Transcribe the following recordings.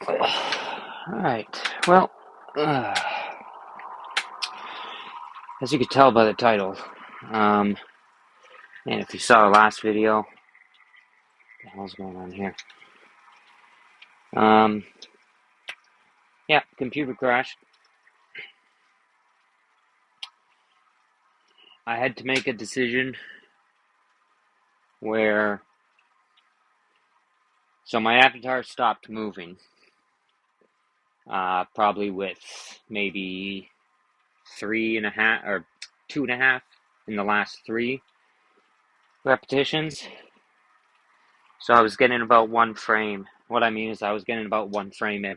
Alright, well, uh, as you could tell by the title, um, and if you saw the last video, what the hell's going on here? Um, yeah, computer crashed. I had to make a decision where, so my avatar stopped moving, probably with maybe 3.5 or 2.5 in the last 3 repetitions. So I was getting about one frame. What I mean is I was getting about one frame I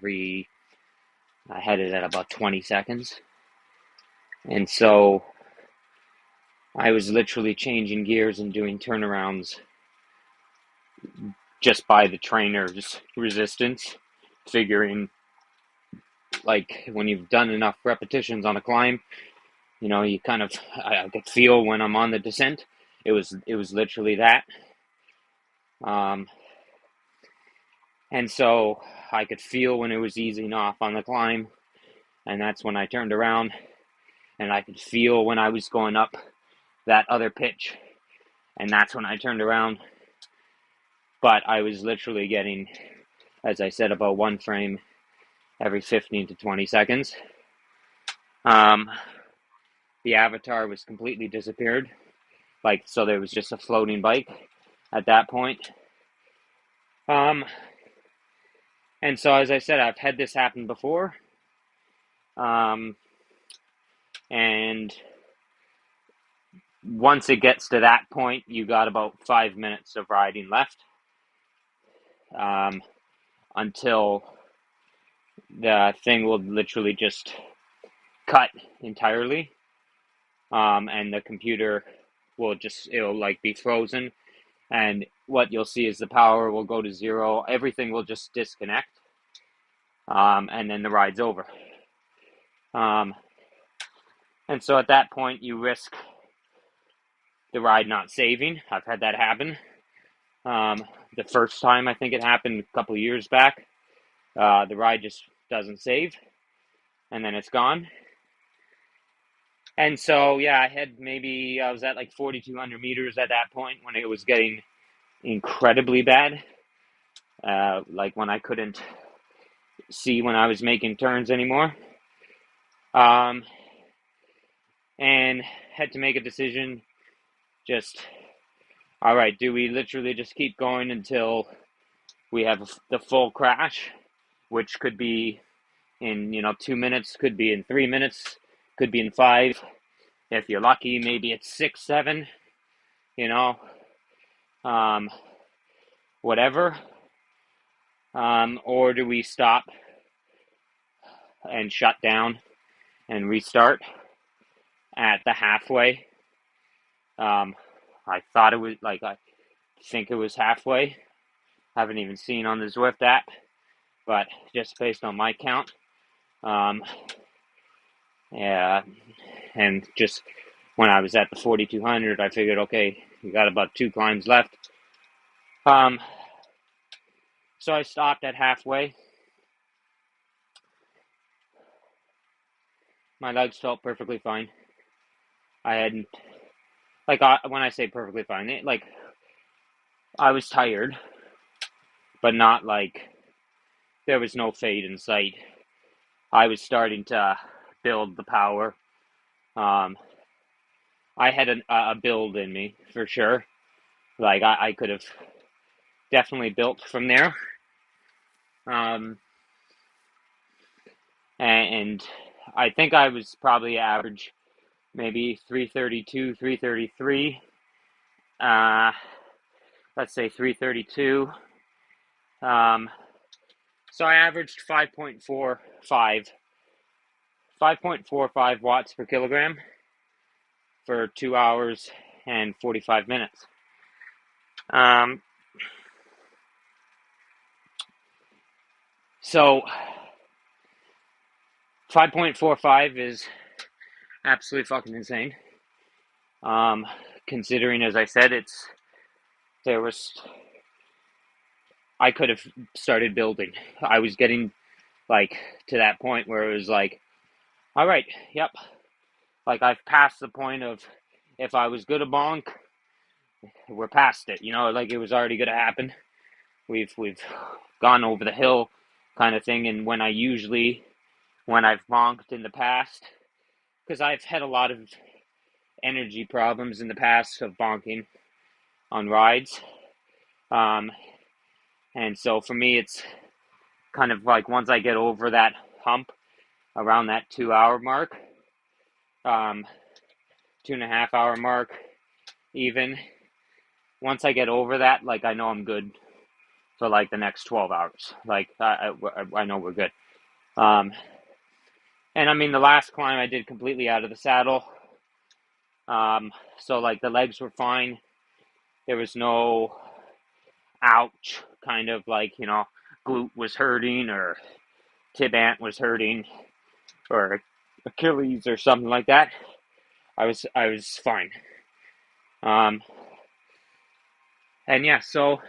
had it at about 20 seconds. And so I was literally changing gears and doing turnarounds just by the trainer's resistance, figuring like when you've done enough repetitions on a climb, you kind of, I could feel when I'm on the descent. It was literally that. Um, and so I could feel when it was easing off on the climb, and that's when I turned around, and I could feel when I was going up that other pitch, and that's when I turned around. But I was literally getting, as I said, about one frame every 15 to 20 seconds. Um, the avatar was completely disappeared. So there was just a floating bike at that point. And so, as I said, I've had this happen before. And once it gets to that point, you got about 5 minutes of riding left, until the thing will literally just cut entirely, and the computer it'll like be frozen, and what you'll see is the power will go to zero, everything will just disconnect, and then the ride's over. And so at that point you risk the ride not saving. I've had that happen. The first time I think it happened a couple of years back, the ride just doesn't save, and then it's gone. And so, yeah, I was at like 4,200 meters at that point when it was getting incredibly bad. Like when I couldn't see when I was making turns anymore. And had to make a decision. All right, do we literally just keep going until we have the full crash, which could be in 2 minutes, could be in 3 minutes, could be in 5. If you're lucky, maybe it's 6, 7. Whatever. Or do we stop and shut down and restart at the halfway? I thought it was I think it was halfway. Haven't even seen on the Zwift app, but just based on my count. Yeah, and just when I was at the 4,200, I figured, okay, we got about 2 climbs left. So I stopped at halfway. My legs felt perfectly fine. I hadn't, when I say perfectly fine, I was tired, but not there was no fade in sight. I was starting to build the power. I had a build in me for sure. I could have definitely built from there. And I think I was probably average maybe 332, 333. Let's say 332. So I averaged 5.45 watts per kilogram for 2 hours and 45 minutes. So 5.45 is absolutely fucking insane. Considering, as I said, I could have started building. I was getting like to that point where it was like, all right, yep, like I've passed the point of if I was good a bonk, we're past it. Like it was already going to happen. We've gone over the hill, kind of thing. And when I've bonked in the past, because I've had a lot of energy problems in the past of bonking on rides, um, and so for me, it's kind of like once I get over that hump around that 2 hour mark, 2.5 hour mark, even once I get over that, like I know I'm good for like the next 12 hours. Like I know we're good. And I mean, the last climb I did completely out of the saddle. So like the legs were fine. There was no ouch, kind of like, glute was hurting or tibant was hurting or Achilles or something like that. I was fine. And yeah, so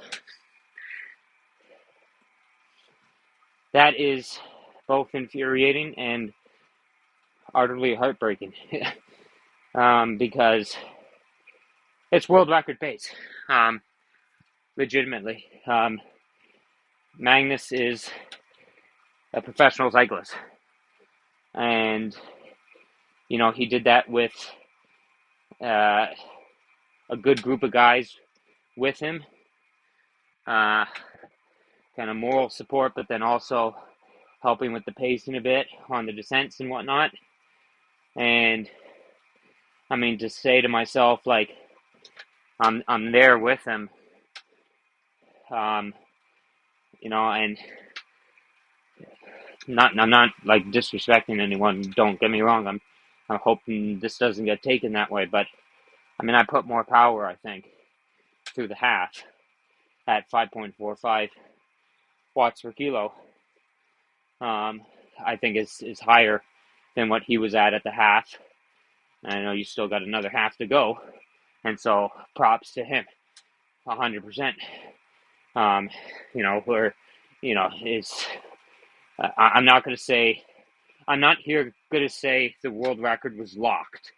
that is both infuriating and utterly heartbreaking. Because it's world record pace. Legitimately. Magnus is a professional cyclist. And, he did that with a good group of guys with him. Kind of moral support, but then also helping with the pacing a bit on the descents and whatnot. And I mean, to say to myself, like, I'm there with him, and I'm not like disrespecting anyone. Don't get me wrong. I'm hoping this doesn't get taken that way, but I mean, I put more power, I think, through the half at 5.45 watts per kilo. I think is higher than what he was at the half. And I know you still got another half to go, and so props to him, 100%. Where, is I'm not going to say, I'm not here going to say the world record was locked.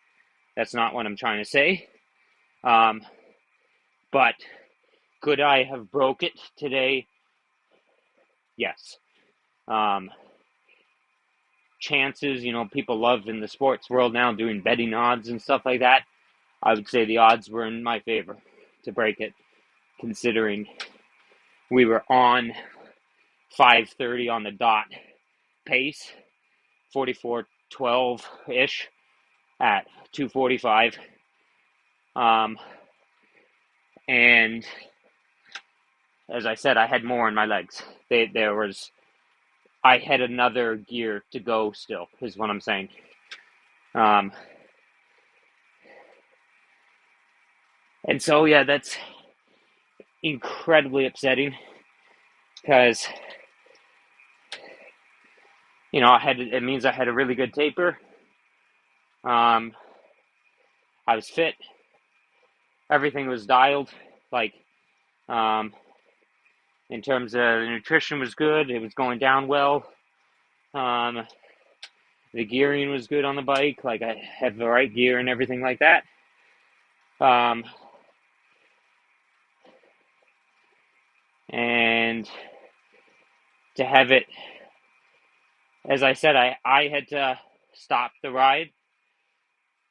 That's not what I'm trying to say. But could I have broke it today? Yes. Chances, people love in the sports world now doing betting odds and stuff like that. I would say the odds were in my favor to break it, considering we were on 5:30 on the dot pace, 44:12-ish at 2:45. And as I said, I had more in my legs. I had another gear to go still, is what I'm saying. And so, yeah, that's incredibly upsetting because, it means I had a really good taper. I was fit. Everything was dialed. Like, in terms of the nutrition was good. It was going down well. The gearing was good on the bike. Like, I had the right gear and everything like that. And to have it, as I said, I had to stop the ride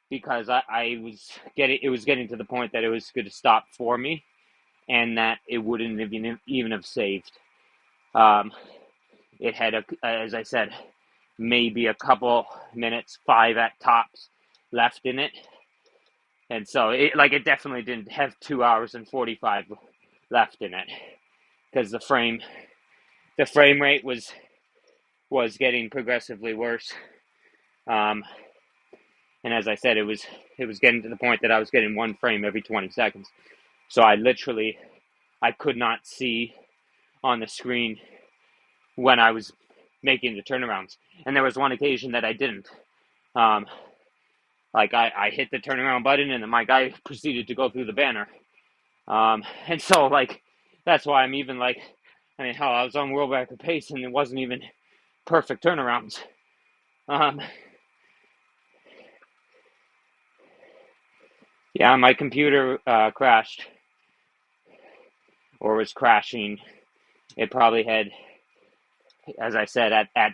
because it was getting to the point that it was going to stop for me and that it wouldn't even have saved. It had, as I said, maybe a couple minutes, 5 at tops left in it. And so it definitely didn't have 2 hours and 45 left in it because the frame rate was getting progressively worse. And as I said, it was getting to the point that I was getting one frame every 20 seconds. So I could not see on the screen when I was making the turnarounds. And there was one occasion that I didn't. I hit the turnaround button and then my guy proceeded to go through the banner. And so that's why I'm even hell, I was on world record pace and it wasn't even perfect turnarounds. Um, yeah, my computer crashed or was crashing. It probably had, as I said, at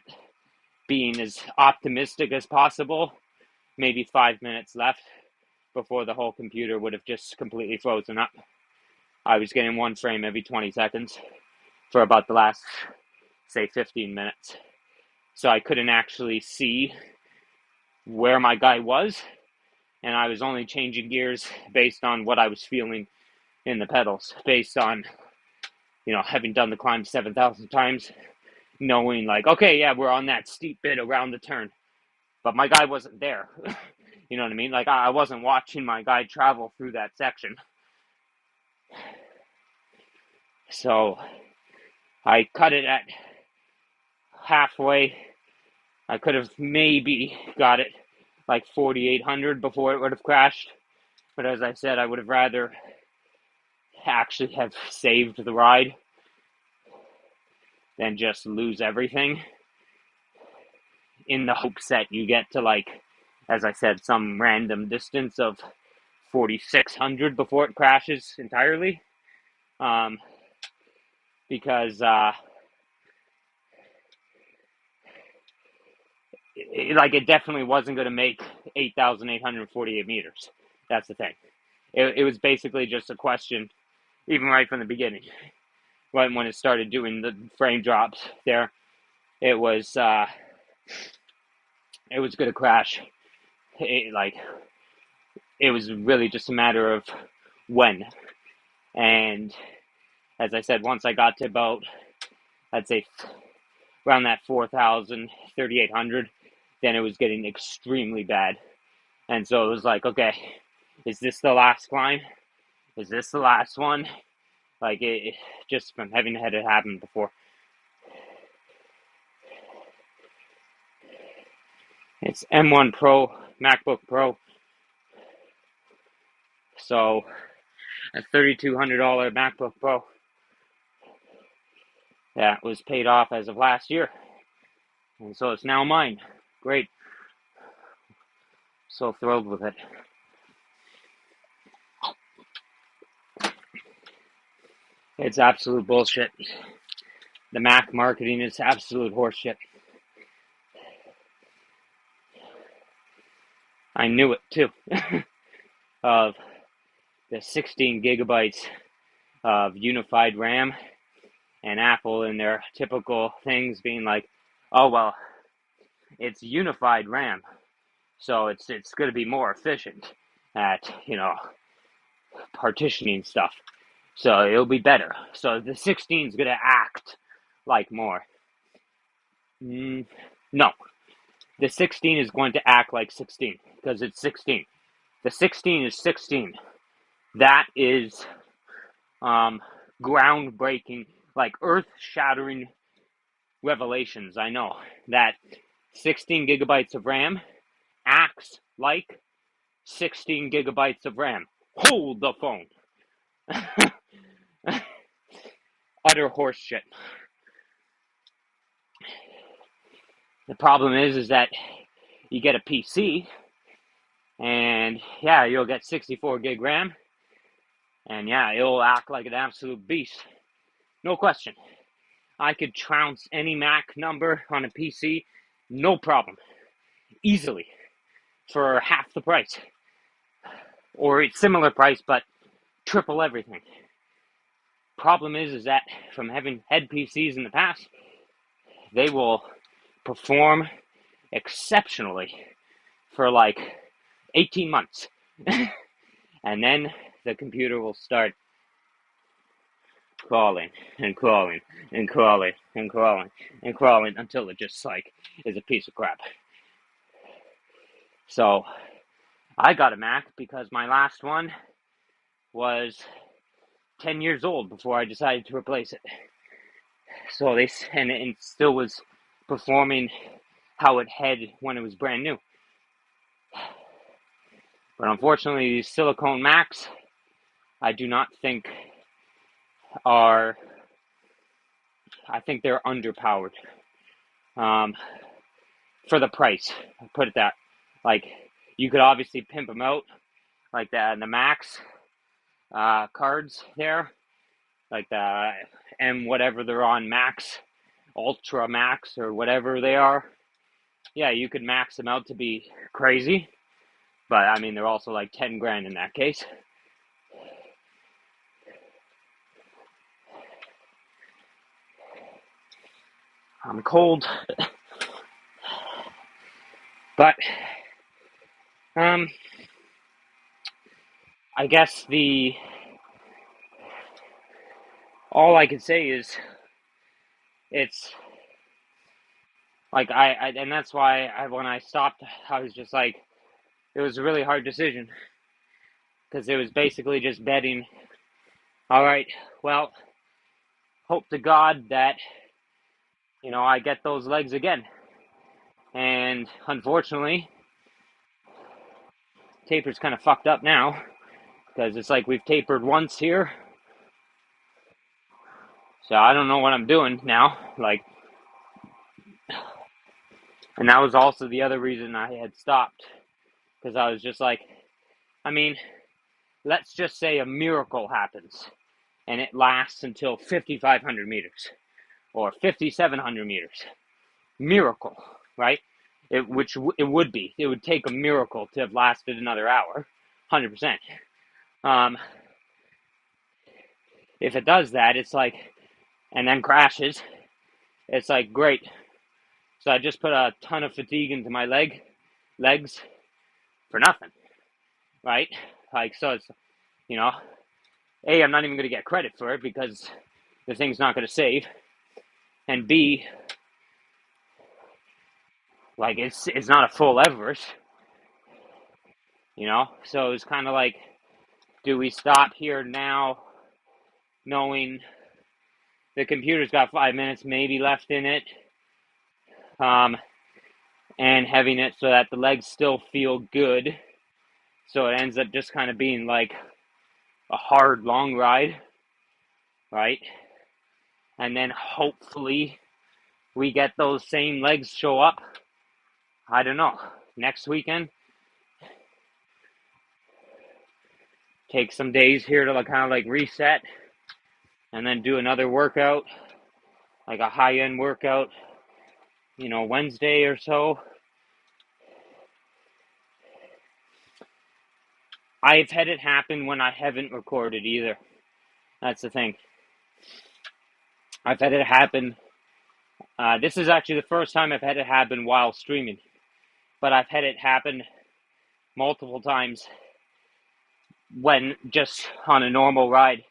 being as optimistic as possible, maybe 5 minutes left before the whole computer would have just completely frozen up. I was getting one frame every 20 seconds for about the last, say, 15 minutes. So I couldn't actually see where my guy was, and I was only changing gears based on what I was feeling in the pedals, based on, having done the climb 7,000 times, knowing like, okay, yeah, we're on that steep bit around the turn, but my guy wasn't there. You know what I mean? Like, I wasn't watching my guy travel through that section. So I cut it at halfway. I could have maybe got it like 4,800 before it would have crashed. But as I said, I would have rather actually have saved the ride than just lose everything in the hopes that you get to, like, as I said, some random distance of 4,600 before it crashes entirely. Because it definitely wasn't going to make 8,848 meters. That's the thing. It was basically just a question, even right from the beginning, right when it started doing the frame drops there. It was going to crash. It was really just a matter of when. And as I said, once I got to about, I'd say, around that 4,000, 3,800, then it was getting extremely bad. And so it was like, okay, is this the last climb? Is this the last one? Like, it just from having had it happen before. It's M1 Pro, MacBook Pro. So, a $3,200 MacBook Pro. That was paid off as of last year. And so it's now mine. Great. So thrilled with it. It's absolute bullshit. The Mac marketing is absolute horseshit. I knew it too. Of the 16 gigabytes of unified RAM, and Apple in their typical things being like, oh, well, it's unified RAM, so it's going to be more efficient at, partitioning stuff. So it'll be better. So the 16 is going to act like more. No. The 16 is going to act like 16 because it's 16. The 16 is 16. That is groundbreaking, like earth-shattering revelations. I know that 16 gigabytes of RAM acts like 16 gigabytes of RAM. Hold the phone. Utter horseshit. The problem is that you get a PC, and yeah, you'll get 64 gig RAM, and yeah, it'll act like an absolute beast. No question. I could trounce any Mac number on a PC, no problem, easily, for half the price, or a similar price, but triple everything. Problem is that from having had PCs in the past, they will perform exceptionally for like 18 months. And then the computer will start crawling and crawling and crawling and crawling and crawling until it just like is a piece of crap. So I got a Mac because my last one was 10 years old before I decided to replace it. So it still was performing how it had when it was brand new. But unfortunately, these silicone Macs, I do not think I think they're underpowered. um, for the price. Put it that, like, you could obviously pimp them out, like the Max cards there, like the M whatever they're on, Max, Ultra Max, or whatever they are. Yeah, you could max them out to be crazy, but I mean, they're also like 10 grand in that case. I'm cold, but I guess all I can say is it's like and that's why when I stopped, I was just like, it was a really hard decision because it was basically just betting. All right, well, hope to God that I get those legs again, and unfortunately, taper's kind of fucked up now because it's like we've tapered once here, so I don't know what I'm doing now. Like, and that was also the other reason I had stopped, because I was just like, I mean, let's just say a miracle happens and it lasts until 5,500 meters or 5,700 meters. Miracle, right? It would be. It would take a miracle to have lasted another hour, 100%. If it does that, it's like, and then crashes, it's like, great. So I just put a ton of fatigue into my legs for nothing, right? Like, so it's, A, I'm not even going to get credit for it because the thing's not going to save. And B, like, it's not a full Everest, So it's kind of like, do we stop here now knowing the computer's got 5 minutes maybe left in it, and having it so that the legs still feel good, so it ends up just kind of being like a hard long ride, right? And then hopefully we get those same legs show up, I don't know, next weekend. Take some days here to kind of like reset, and then do another workout, like a high-end workout, Wednesday or so. I've had it happen when I haven't recorded either. That's the thing. I've had it happen. This is actually the first time I've had it happen while streaming, but I've had it happen multiple times when just on a normal ride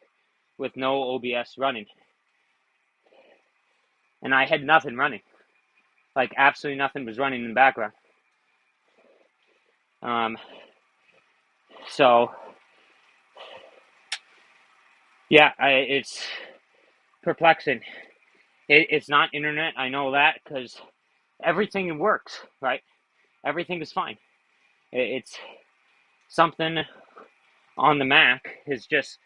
with no OBS running. And I had nothing running. Like, absolutely nothing was running in the background. So, yeah, it's perplexing. It's not internet, I know that, because everything works, right? Everything is fine. It's something on the Mac is just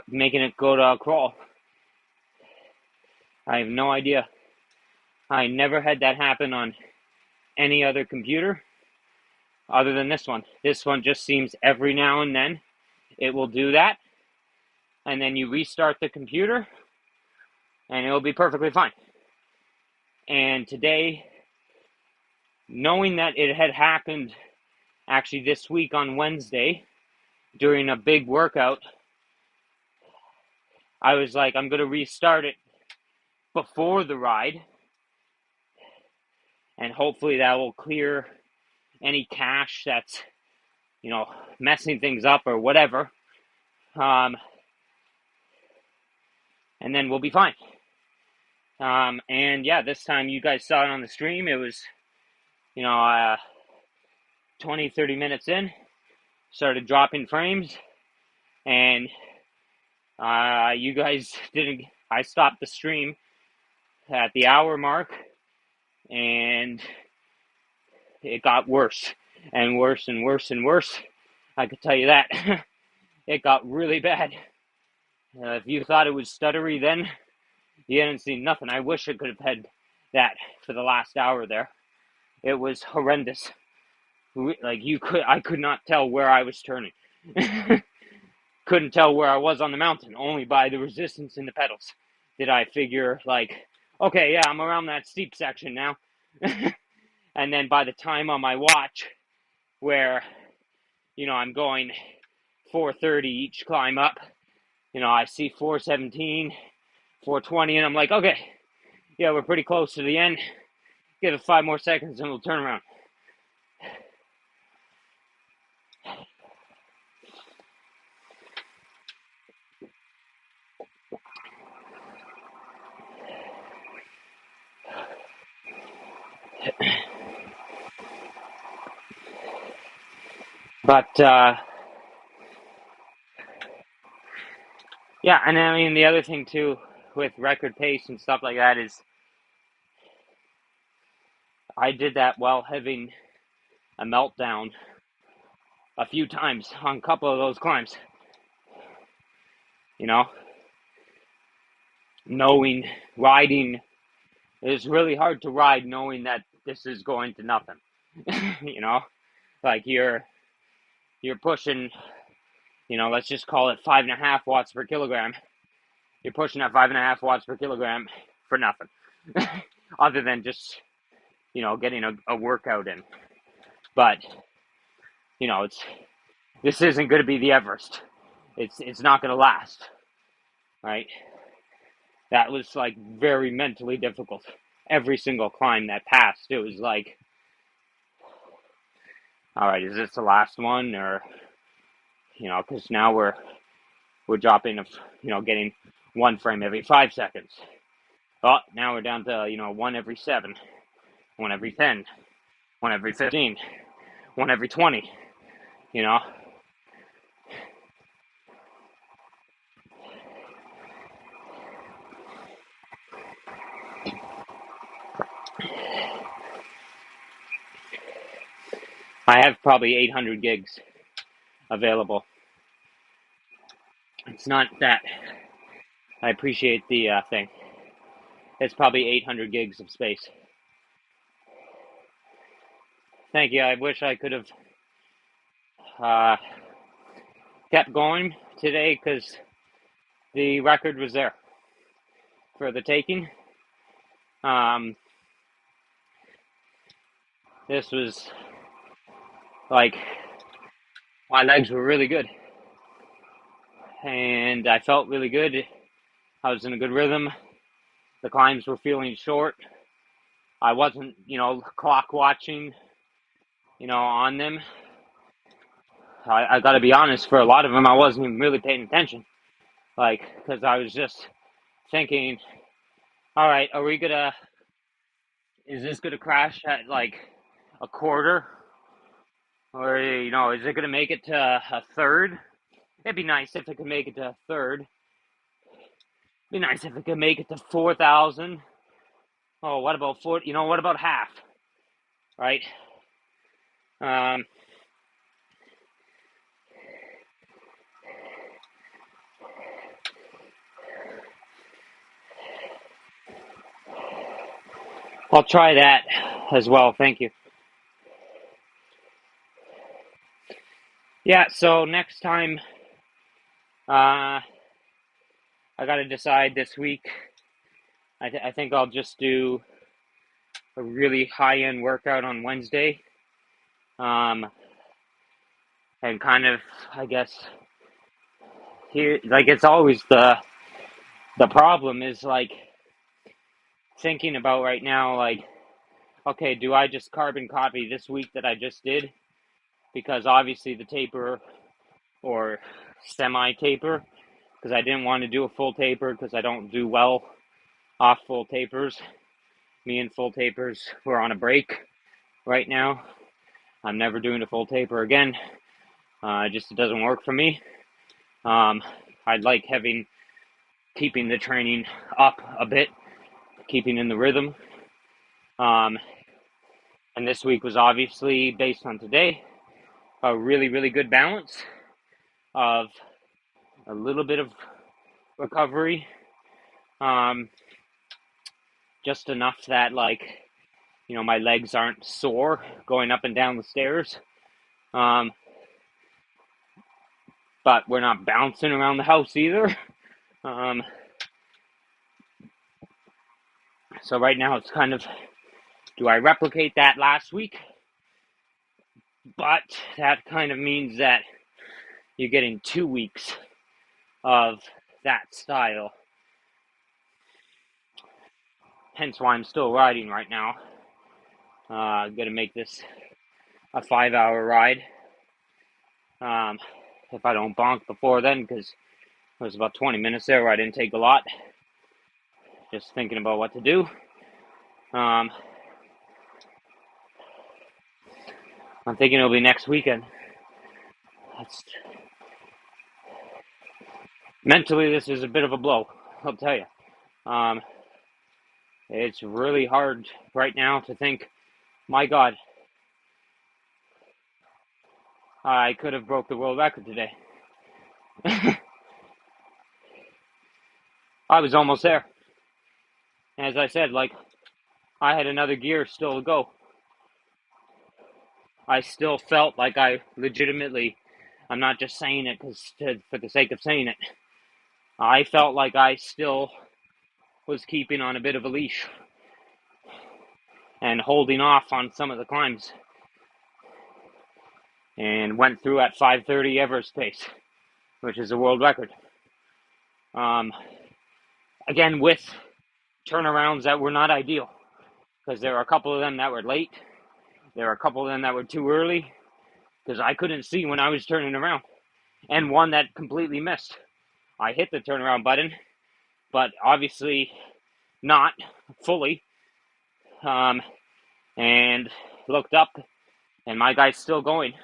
making it go to crawl. I have no idea. I never had that happen on any other computer other than this one. This one just seems every now and then it will do that, and then you restart the computer and it'll be perfectly fine. And today, knowing that it had happened actually this week on Wednesday during a big workout, I was like, I'm going to restart it before the ride, and hopefully that will clear any cache that's, messing things up or whatever. And then we'll be fine. And yeah, this time you guys saw it on the stream. It was, 20, 30 minutes in, started dropping frames, and you guys didn't. I stopped the stream at the hour mark, and it got worse and worse and worse and worse. I could tell you that. It got really bad. If you thought it was stuttery then, You hadn't seen nothing. I wish I could have had that for the last hour there. It was horrendous. Like I could not tell where I was turning. Couldn't tell where I was on the mountain. Only by the resistance in the pedals did I figure, like, okay, yeah, I'm around that steep section now. And then by the time on my watch, where, I'm going 430 each climb up, I see 417, 420, and I'm like, okay, yeah, we're pretty close to the end. Give it 5 more seconds and we'll turn around. But, yeah, and I mean, the other thing, too, with record pace and stuff like that is I did that while having a meltdown a few times on a couple of those climbs. Riding, it's really hard to ride knowing that this is going to nothing. Like you're pushing, let's just call it 5.5 watts per kilogram. You're pushing at 5.5 watts per kilogram for nothing, other than just, getting a workout in. But, this isn't going to be the Everest. It's not going to last, right? That was like very mentally difficult. Every single climb that passed, it was like, all right, is this the last one? Or, because now we're dropping getting one frame every 5 seconds. Oh, now we're down to, one every 7, one every 10, one every 15, one every 20, I have probably 800 gigs available. It's not that. I appreciate the thing. It's probably 800 gigs of space. Thank you. I wish I could have kept going today because the record was there for the taking. This was like, my legs were really good and I felt really good. I was in a good rhythm. The climbs were feeling short. I wasn't, clock watching, on them. I got to be honest, for a lot of them, I wasn't even really paying attention. Like, because I was just thinking, all right, is this gonna crash at like a quarter? Or, is it gonna make it to a third? It'd be nice if it could make it to a third. It'd be nice if it could make it to 4,000. Oh, what about what about half? Right? I'll try that as well. Thank you. Yeah, so next time, I got to decide this week. I think I'll just do a really high-end workout on Wednesday. And kind of, I guess, here, like, it's always the problem is, like, thinking about right now, like, okay, do I just carbon copy this week that I just did? Because obviously the taper or semi-taper, because I didn't want to do a full taper because I don't do well off full tapers. Me and full tapers, we're on a break right now. I'm never doing a full taper again. It doesn't work for me. I'd like keeping the training up a bit, keeping in the rhythm. And this week was obviously, based on today, a really, really good balance of a little bit of recovery, just enough that, like, my legs aren't sore going up and down the stairs. But we're not bouncing around the house either. So right now it's kind of, do I replicate that last week? But that kind of means that you're getting 2 weeks of that style. Hence why I'm still riding right now. I'm going to make this a 5-hour ride. If I don't bonk before then, because there was about 20 minutes there where I didn't take a lot. Just thinking about what to do. I'm thinking it'll be next weekend. Mentally, this is a bit of a blow, I'll tell you. It's really hard right now to think, my God, I could have broke the world record today. I was almost there. As I said, like, I had another gear still to go. I still felt like I legitimately, I'm not just saying it for the sake of saying it, I felt like I still was keeping on a bit of a leash and holding off on some of the climbs, and went through at 5:30 Everest pace, which is a world record. Again, with turnarounds that were not ideal, because there were a couple of them that were late, there were a couple of them that were too early, because I couldn't see when I was turning around, and one that completely missed. I hit the turnaround button, but obviously not fully, and looked up, and my guy's still going,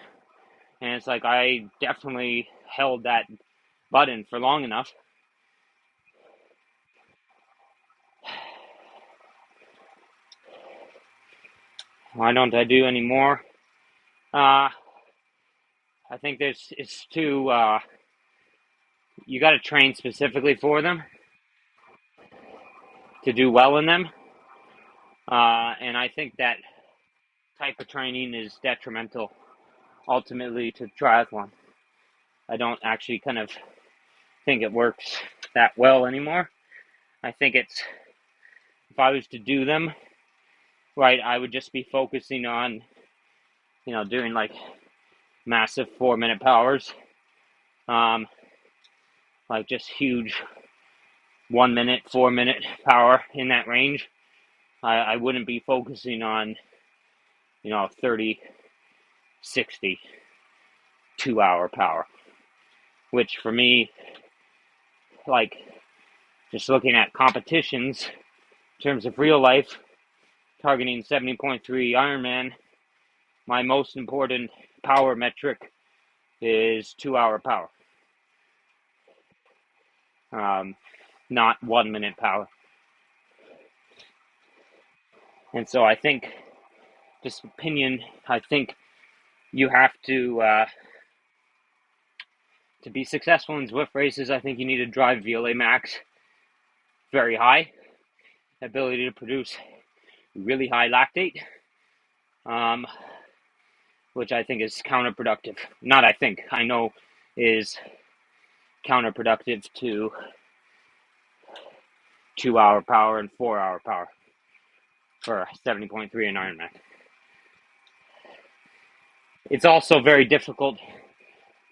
and it's like I definitely held that button for long enough. Why don't I do any more? I think it's too, you got to train specifically for them to do well in them. And I think that type of training is detrimental ultimately to triathlon. I don't actually kind of think it works that well anymore. I think if I was to do them right, I would just be focusing on, doing like massive 4-minute powers, like just huge 1 minute, 4-minute power in that range. I wouldn't be focusing on, 30, 60, 2-hour power, which for me, like, just looking at competitions in terms of real life, targeting 70.3 Ironman, my most important power metric is 2-hour power, not 1 minute power. And so I think, just opinion, I think you have to be successful in Zwift races, I think you need to drive VLA max very high, ability to produce really high lactate, which I think is counterproductive. Not I think, I know is counterproductive to 2-hour power and 4-hour power for 70.3 in Ironman. It's also very difficult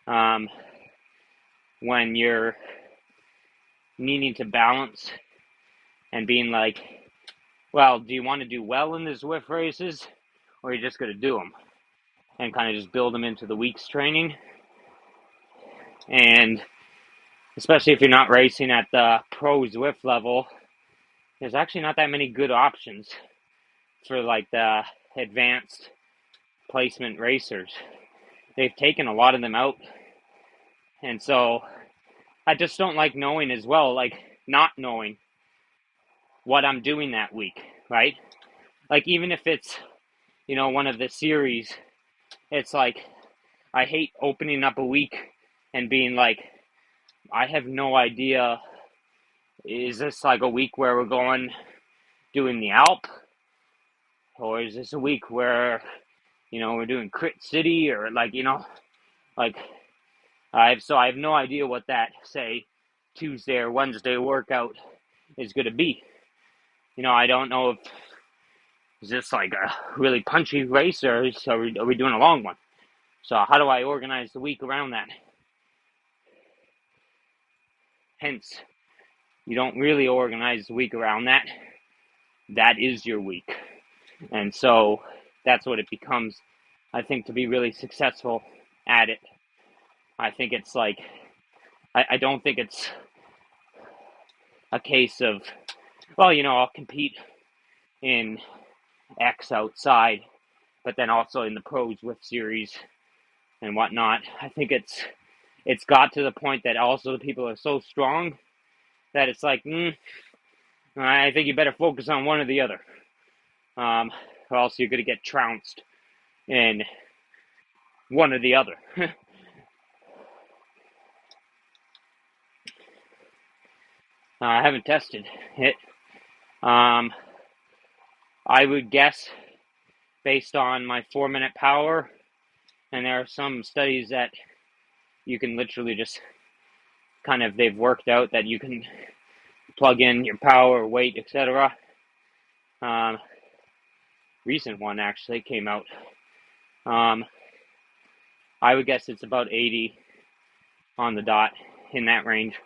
when you're needing to balance and being like, well, do you want to do well in the Zwift races, or are you just going to do them? And kind of just build them into the week's training. And especially if you're not racing at the pro Zwift level, there's actually not that many good options for like the advanced placement racers. They've taken a lot of them out. And so I just don't like knowing as well, like not knowing what I'm doing that week, right? Like even if it's, one of the series, it's like I hate opening up a week and being like, I have no idea, is this like a week where we're going doing the Alp, or is this a week where we're doing Crit City, or like I have no idea what that, say, Tuesday or Wednesday workout is going to be. I don't know if is this like a really punchy race, or are we doing a long one? So how do I organize the week around that? Hence, you don't really organize the week around that. That is your week. And so that's what it becomes, I think, to be really successful at it. I think it's like, I don't think it's a case of, well, I'll compete in X outside, but then also in the pros with series and whatnot. I think it's got to the point that also the people are so strong that it's like, I think you better focus on one or the other, or else you're going to get trounced in one or the other. I haven't tested it. I would guess, based on my 4-minute power, and there are some studies that you can literally just they've worked out that you can plug in your power, weight, etc. Recent one actually came out. I would guess it's about 80 on the dot, in that range.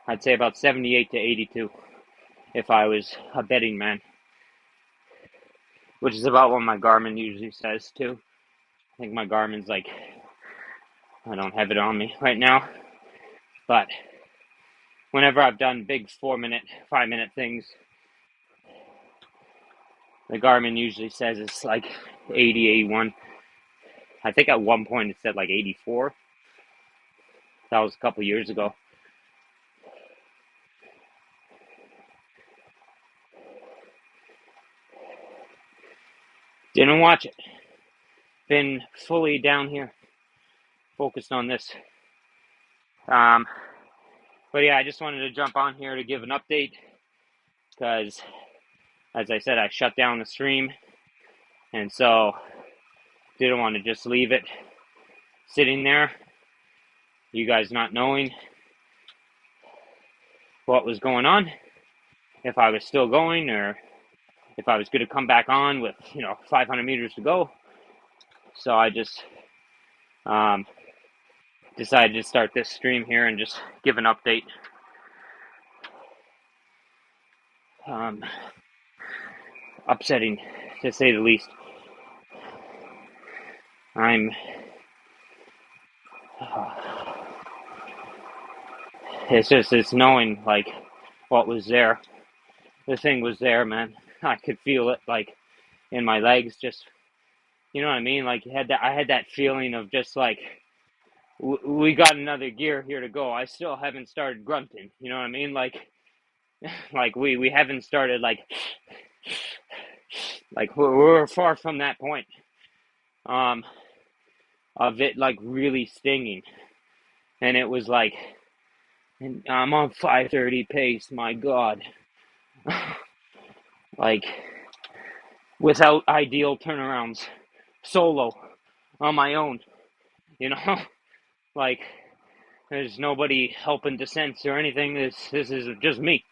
I'd say about 78 to 82 if I was a betting man, which is about what my Garmin usually says too. I think my Garmin's like, I don't have it on me right now, but whenever I've done big 4-minute, 5-minute things, the Garmin usually says it's like 80, 81. I think at one point it said like 84. That was a couple years ago. Didn't watch it. Been fully down here, focused on this. But yeah, I just wanted to jump on here to give an update, because, as I said, I shut down the stream, and so didn't want to just leave it sitting there, you guys not knowing what was going on, if I was still going, or if I was going to come back on with 500 meters to go. So I just decided to start this stream here and just give an update. Upsetting, to say the least. It's knowing like what was there. The thing was there, man. I could feel it like in my legs, just, you know what I mean? Like I had that feeling of just like, we got another gear here to go. I still haven't started grunting, you know what I mean? Like we haven't started like we're far from that point of it like really stinging. And it was like, I'm on 5:30 pace, my God. Like, without ideal turnarounds, solo, on my own, like, there's nobody helping descents or anything. This is just me.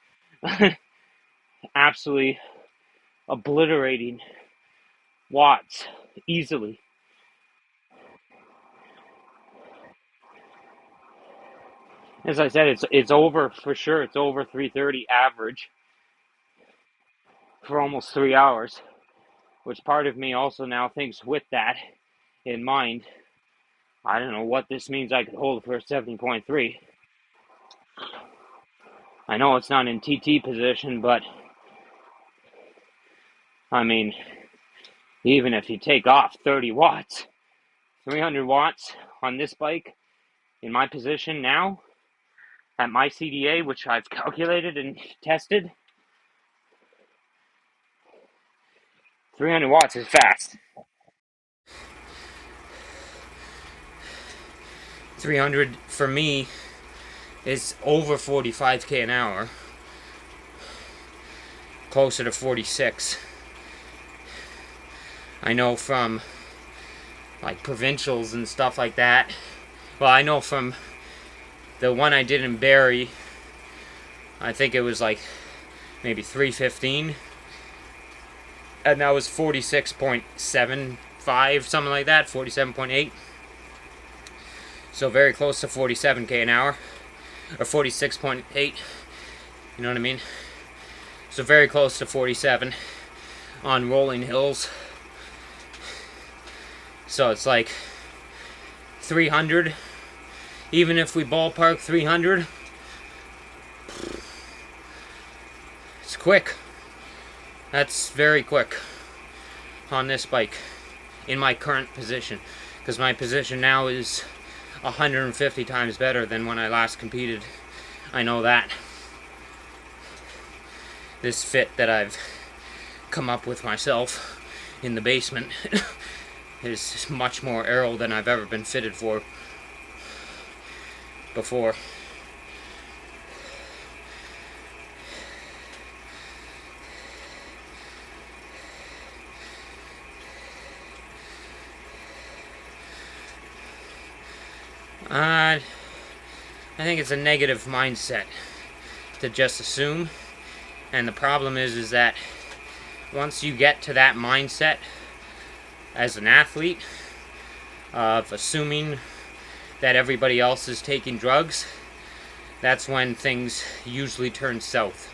Absolutely obliterating watts easily. As I said, it's over for sure. It's over 3:30 average for almost 3 hours, which part of me also now thinks, with that in mind, I don't know what this means. I could hold for a 70.3. I know it's not in TT position, but I mean, even if you take off 30 watts, 300 watts on this bike in my position now, at my CDA, which I've calculated and tested, 300 watts is fast. 300 for me is over 45k an hour. closer to 46. I know from like provincials and stuff like that. Well, I know from the one I did in Barrie, I think it was like maybe 315, and that was 46.75, something like that, 47.8. So very close to 47k an hour, or 46.8. You know what I mean? So very close to 47 on rolling hills. So it's like 300. Even if we ballpark 300, it's quick. That's very quick on this bike in my current position, because my position now is 150 times better than when I last competed. I know that. This fit that I've come up with myself in the basement is much more aero than I've ever been fitted for before. I think it's a negative mindset to just assume, and the problem is that once you get to that mindset as an athlete of assuming that everybody else is taking drugs, that's when things usually turn south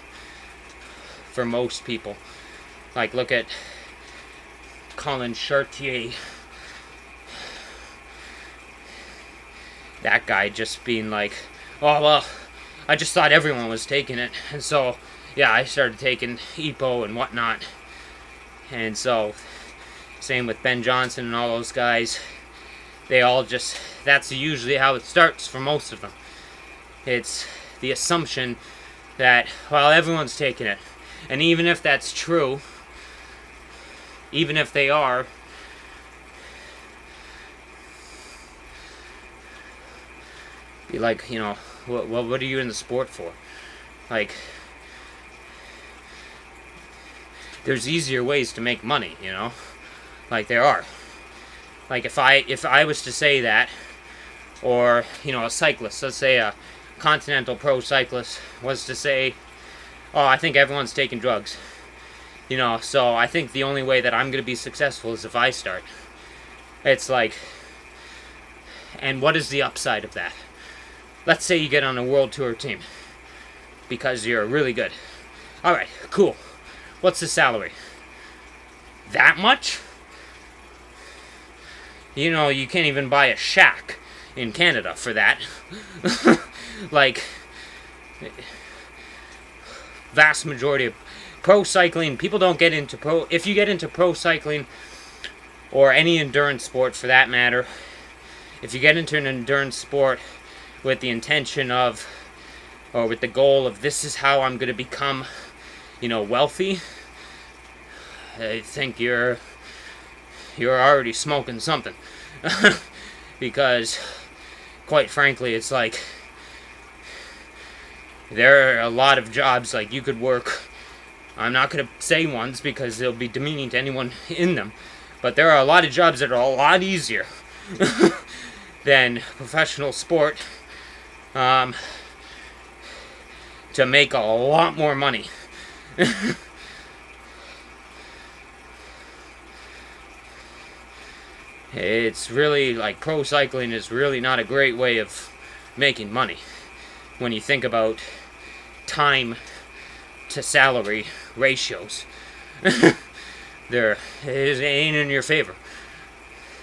for most people. Like, look at Colin Chartier. That guy just being like, oh, well, I just thought everyone was taking it, and so, yeah, I started taking EPO and whatnot. And so, same with Ben Johnson and all those guys. They all just, that's usually how it starts for most of them. It's the assumption that, well, everyone's taking it. And even if that's true, even if they are, be like, you know, what are you in the sport for? Like, there's easier ways to make money, you know? Like, there are. Like, if I was to say that, or, you know, a cyclist, let's say a continental pro cyclist was to say, oh, I think everyone's taking drugs. You know, so I think the only way that I'm going to be successful is if I start. It's like, and what is the upside of that? Let's say you get on a world tour team because you're really good. Alright, cool. What's the salary? That much? You know, you can't even buy a shack in Canada for that. Like, vast majority of pro cycling, people don't get into pro. If you get into pro cycling, or any endurance sport for that matter, if you get into an endurance sport with the intention of, or with the goal of, this is how I'm going to become, you know, wealthy, I think you're already smoking something. Because, quite frankly, it's like, there are a lot of jobs, like, you could work, I'm not going to say ones because they'll be demeaning to anyone in them, but there are a lot of jobs that are a lot easier than professional sport, to make a lot more money. It's really, like, pro cycling is really not a great way of making money when you think about time to salary ratios. It ain't in your favor.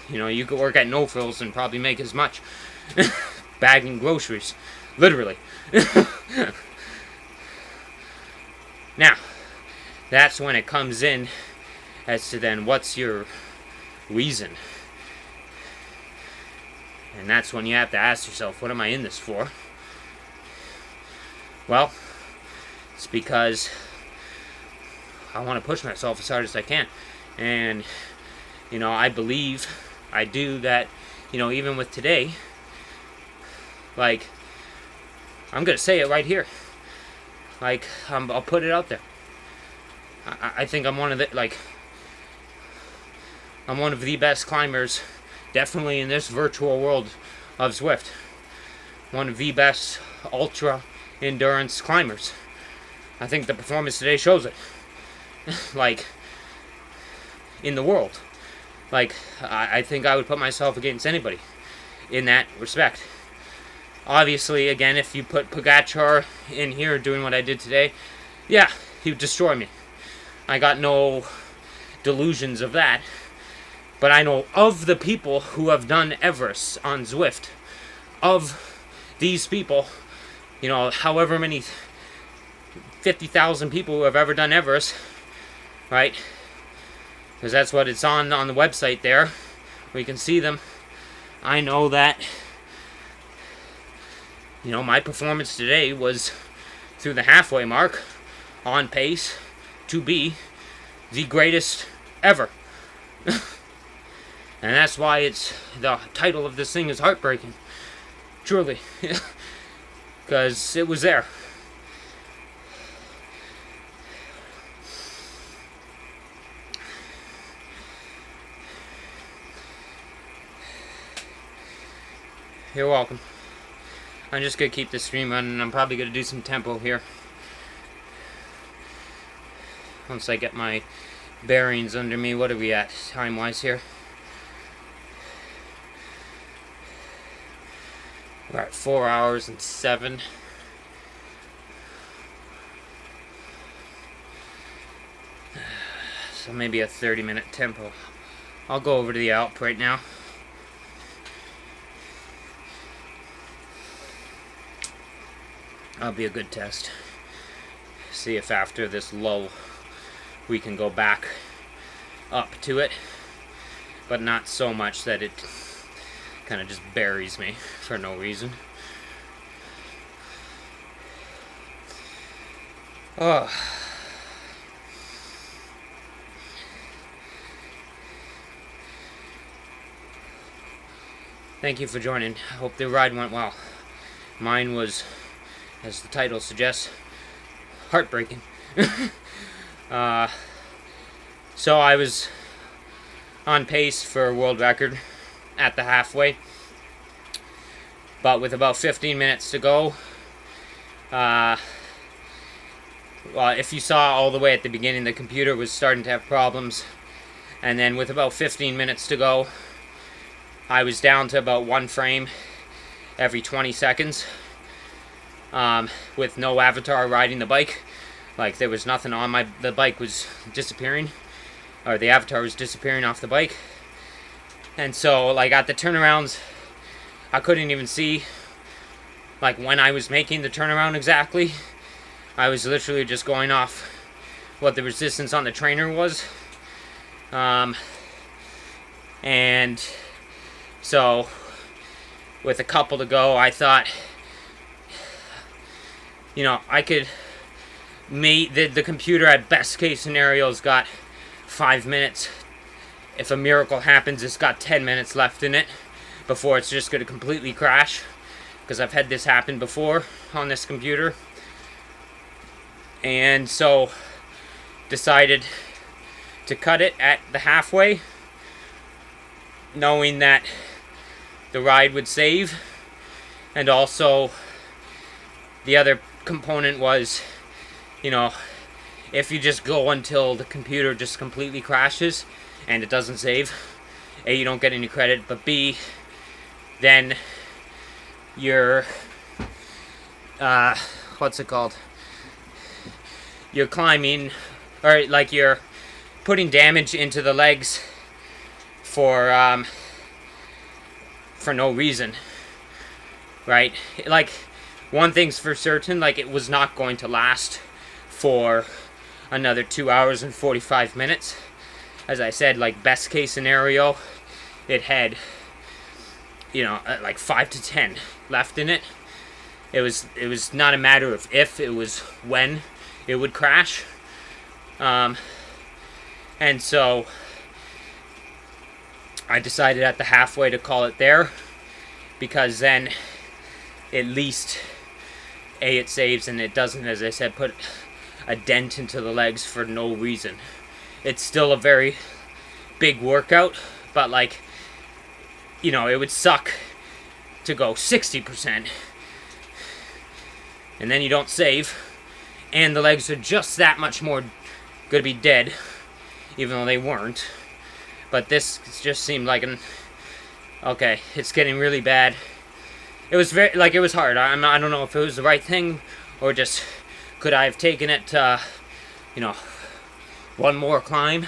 You know, you could work at No Frills and probably make as much. Bagging groceries. Literally. Now, that's when it comes in as to then what's your reason. And that's when you have to ask yourself, what am I in this for? Well, it's because I want to push myself as hard as I can. And, you know, I believe, I do that, you know, even with today, like, I'm going to say it right here. Like, I'll put it out there. I think I'm one of the best climbers, definitely in this virtual world of Zwift. One of the best ultra endurance climbers. I think the performance today shows it. Like, in the world. Like, I think I would put myself against anybody in that respect. Obviously, again, if you put Pogacar in here doing what I did today, yeah, he would destroy me. I got no delusions of that. But I know of the people who have done Everest on Zwift, of these people, however many 50,000 people who have ever done Everest, right? Because that's what it's on the website there. We can see them. I know that, my performance today was through the halfway mark, on pace to be the greatest ever. And that's why the title of this thing is Heartbreaking. Truly. Because it was there. You're welcome. I'm just going to keep this stream running. I'm probably going to do some tempo here. Once I get my bearings under me. What are we at time-wise here? We're at 4 hours and 7. So maybe a 30-minute tempo. I'll go over to the Alp right now. That'll be a good test. See if after this lull we can go back up to it, but not so much that it kind of just buries me for no reason. Oh. Thank you for joining. I hope the ride went well. Mine was, as the title suggests, heartbreaking. So I was on pace for a world record at the halfway, but with about 15 minutes to go, well, if you saw all the way at the beginning, the computer was starting to have problems, and then with about 15 minutes to go, I was down to about one frame every 20 seconds, with no avatar riding the bike. Like, there was nothing on the bike was disappearing, or the avatar was disappearing off the bike. And so, like, at the turnarounds, I couldn't even see, like, when I was making the turnaround exactly. I was literally just going off what the resistance on the trainer was. And so, with a couple to go, I thought, I could make the computer at best case scenarios got 5 minutes. If a miracle happens, it's got 10 minutes left in it before it's just going to completely crash, because I've had this happen before on this computer. And so decided to cut it at the halfway, knowing that the ride would save. And also the other component was, if you just go until the computer just completely crashes and it doesn't save, A, you don't get any credit, but B, then you're, what's it called? You're climbing, or like you're putting damage into the legs for no reason, right? Like, one thing's for certain, like, it was not going to last for another 2 hours and 45 minutes. As I said, like, best case scenario, it had, like 5 to 10 left in it. It was not a matter of if, it was when it would crash. And so I decided at the halfway to call it there, because then at least A, it saves, and it doesn't, as I said, put a dent into the legs for no reason. It's still a very big workout, but like, it would suck to go 60% and then you don't save, and the legs are just that much more going to be dead, even though they weren't. But this just seemed like okay, it's getting really bad. It was it was hard. I don't know if it was the right thing, or just could I have taken it to, one more climb.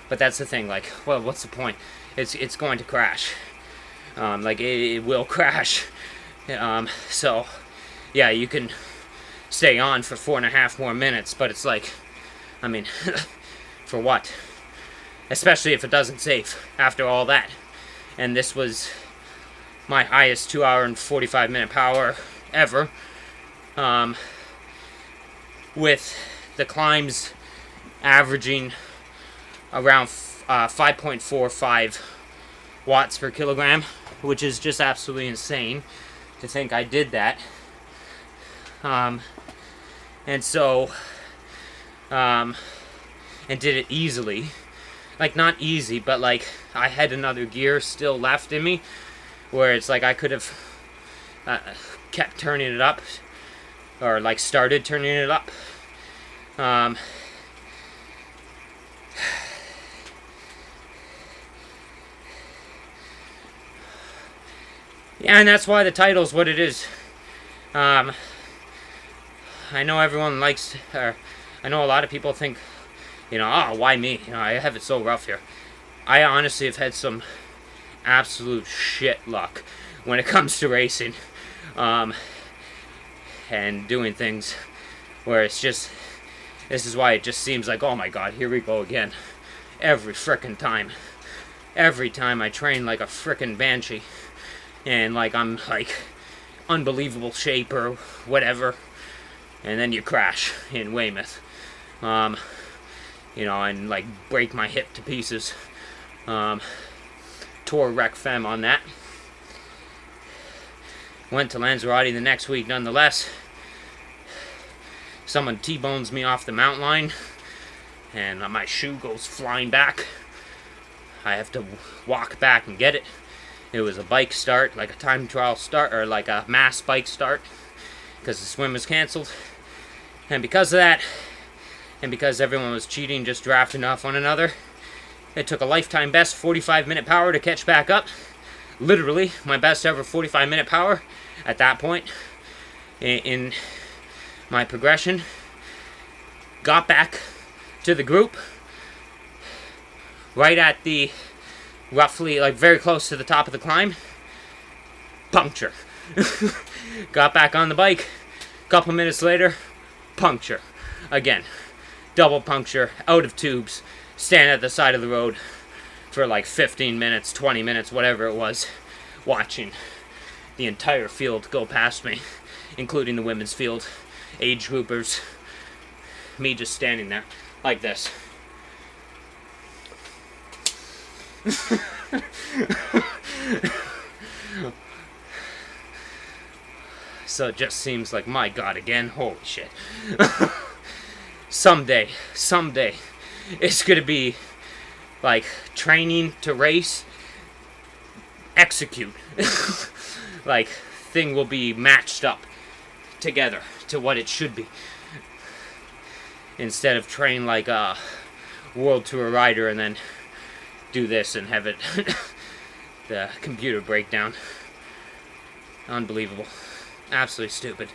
But that's the thing, like, well, what's the point? It's going to crash. It will crash. So, yeah, you can stay on for 4.5 more minutes, but it's like, I mean, for what? Especially if it doesn't save after all that. And this was my highest 2 hour and 45-minute power ever. With the climbs averaging around 5.45 watts per kilogram, which is just absolutely insane to think I did that. And did it easily. Like, not easy, but like, I had another gear still left in me, where it's like I could have kept turning it up, or like started turning it up. Yeah, and that's why the title's what it is. I know everyone likes, or I know a lot of people think, oh, why me? I have it so rough here. I honestly have had some absolute shit luck when it comes to racing, and doing things where it's just, this is why it just seems like, oh my god, here we go again. Every frickin' time. Every time I train like a frickin' banshee, and like I'm like unbelievable shape or whatever, and then you crash in Weymouth, and like break my hip to pieces. Tore rec fem on that. Went to Lanzarote the next week nonetheless. Someone T-bones me off the mountain line, and my shoe goes flying back. I have to walk back and get it. It was a bike start, like a time trial start, or like a mass bike start, because the swim was canceled. And because of that, and because everyone was cheating, just drafting off one another, it took a lifetime best 45-minute power to catch back up. Literally, my best ever 45-minute power at that point in my progression. Got back to the group right at the roughly, like very close to the top of the climb. Puncture. Got back on the bike. Couple minutes later, puncture. Again. Double puncture, out of tubes. Stand at the side of the road for like 15 minutes, 20 minutes, whatever it was, watching the entire field go past me, including the women's field, age groupers, me just standing there like this. So it just seems like, my god, again, holy shit. Someday, it's gonna be like training to race, execute. Like, thing will be matched up together to what it should be. Instead of train like a World Tour rider and then do this and have it the computer breakdown. Unbelievable. Absolutely stupid.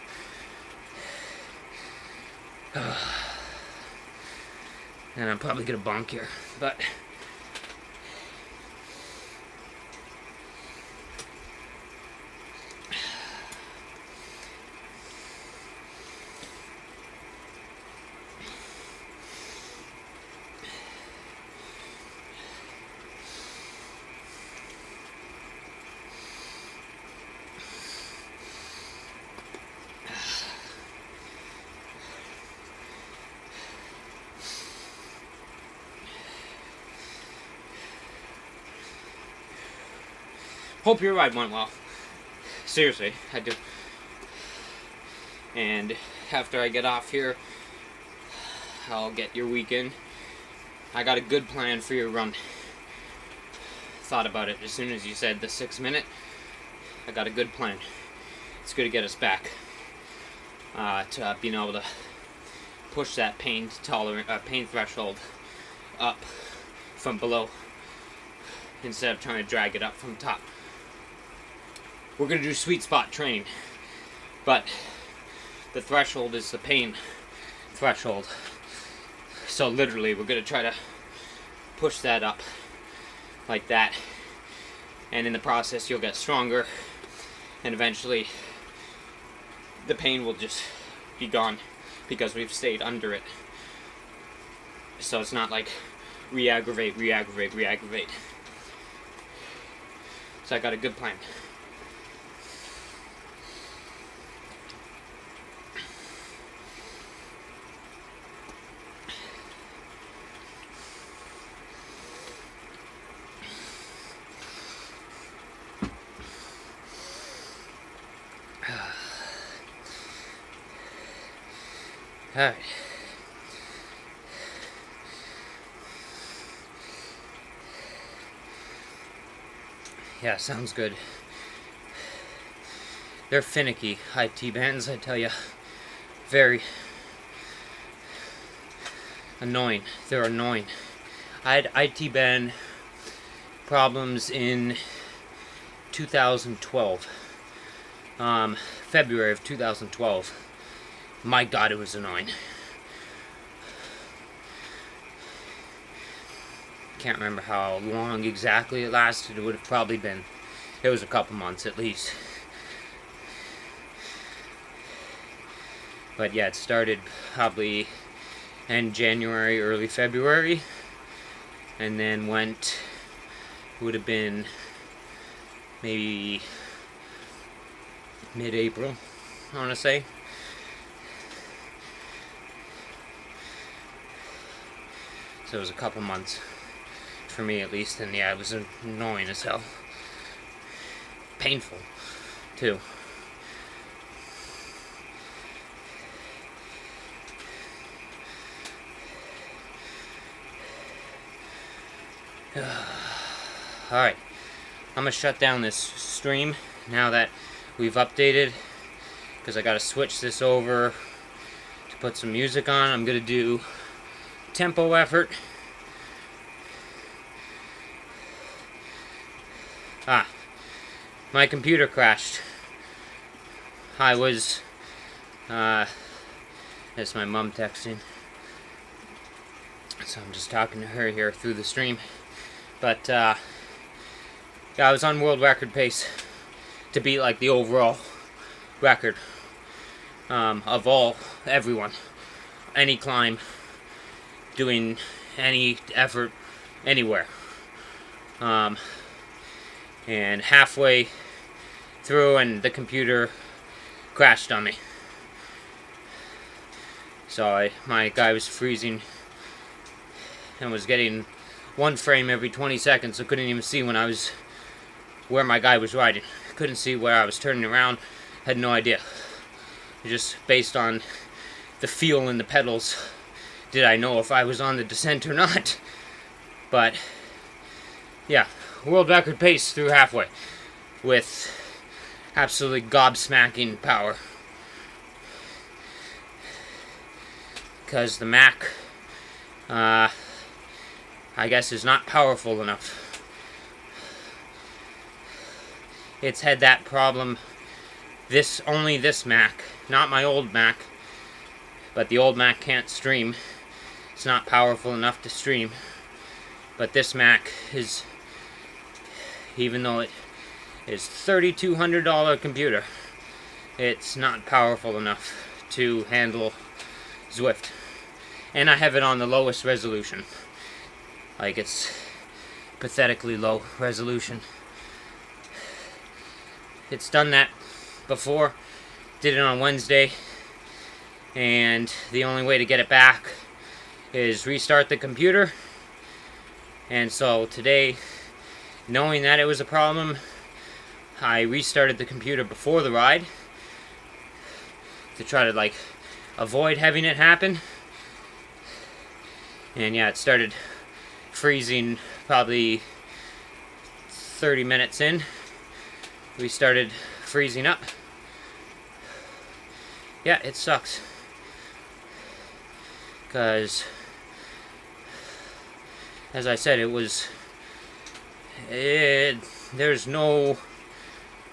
And I'm probably gonna bonk here, but hope your ride went well. Seriously, I do. And after I get off here, I'll get your weekend. I got a good plan for your run. Thought about it as soon as you said the 6 minute. I got a good plan. It's going to get us back to being able to push that pain threshold up from below instead of trying to drag it up from top. We're going to do sweet spot training, but the threshold is the pain threshold. So literally we're going to try to push that up like that, and in the process you'll get stronger, and eventually the pain will just be gone because we've stayed under it. So it's not like re-aggravate. So I got a good plan. Alright. Yeah, sounds good. They're finicky IT bands, I tell you. Very annoying. They're annoying. I had IT band problems in 2012. February of 2012. My God, it was annoying. Can't remember how long exactly it lasted. It would have probably been, it was a couple months at least. But yeah, it started probably end January, early February, and then went, would have been maybe mid-April, I want to say. So it was a couple months, for me at least, and yeah, it was annoying as hell. Painful, too. Alright, I'm gonna shut down this stream now that we've updated, because I gotta switch this over to put some music on. I'm gonna do tempo effort. My computer crashed. I was, that's my mom texting. So I'm just talking to her here through the stream. But, yeah, I was on world record pace to beat, like, the overall record, of everyone. Any climb, doing any effort, anywhere. And halfway through, and the computer crashed on me. So my guy was freezing and was getting one frame every 20 seconds, so couldn't even see when I was where my guy was riding. Couldn't see where I was turning around. Had no idea. Just based on the feel in the pedals, did I know if I was on the descent or not. But yeah, world record pace through halfway with absolutely gobsmacking power. Because the Mac, I guess, is not powerful enough. It's had that problem. Only this Mac, not my old Mac, but the old Mac can't stream. It's not powerful enough to stream. But this Mac is, even though it is $3,200 computer, it's not powerful enough to handle Zwift. And I have it on the lowest resolution. Like, it's pathetically low resolution. It's done that before. Did it on Wednesday. And the only way to get it back is restart the computer. And so today, knowing that it was a problem, I restarted the computer before the ride to try to, like, avoid having it happen. And yeah, it started freezing probably 30 minutes in. We started freezing up. Yeah, it sucks. Because, as I said, there's no,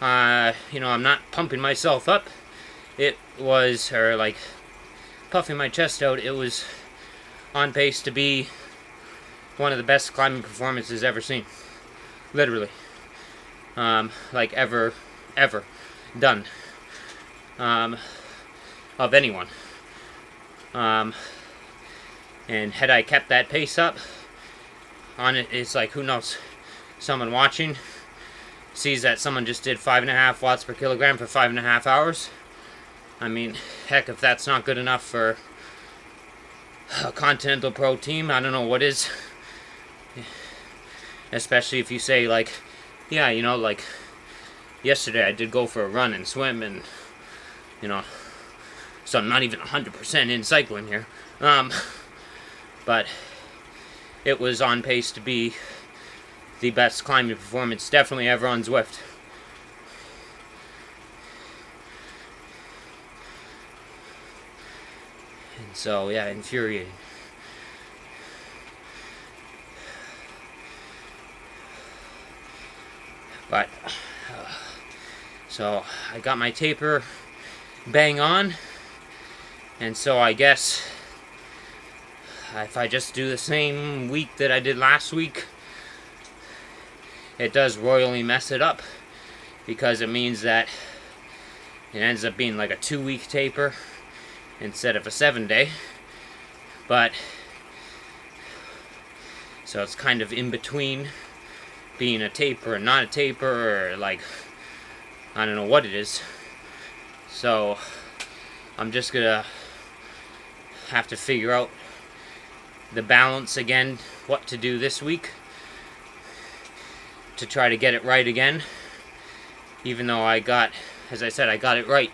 I'm not pumping myself up. Or like puffing my chest out. It was on pace to be one of the best climbing performances ever seen. Literally. Like ever done. Of anyone. And had I kept that pace up on it, it's like, who knows? Someone watching sees that someone just did 5.5 watts per kilogram for 5.5 hours. I mean, heck, if that's not good enough for a Continental Pro team, I don't know what is. Especially if you say, like, yeah, like, yesterday I did go for a run and swim and, so I'm not even 100% in cycling here. But it was on pace to be the best climbing performance definitely ever on Zwift. And so, yeah, infuriating. But, so I got my taper bang on, and so I guess if I just do the same week that I did last week, it does royally mess it up, because it means that it ends up being like a 2-week taper instead of a 7-day. But so it's kind of in between being a taper and not a taper, or like, I don't know what it is. So I'm just gonna have to figure out the balance again, what to do this week to try to get it right again, even though as I said, I got it right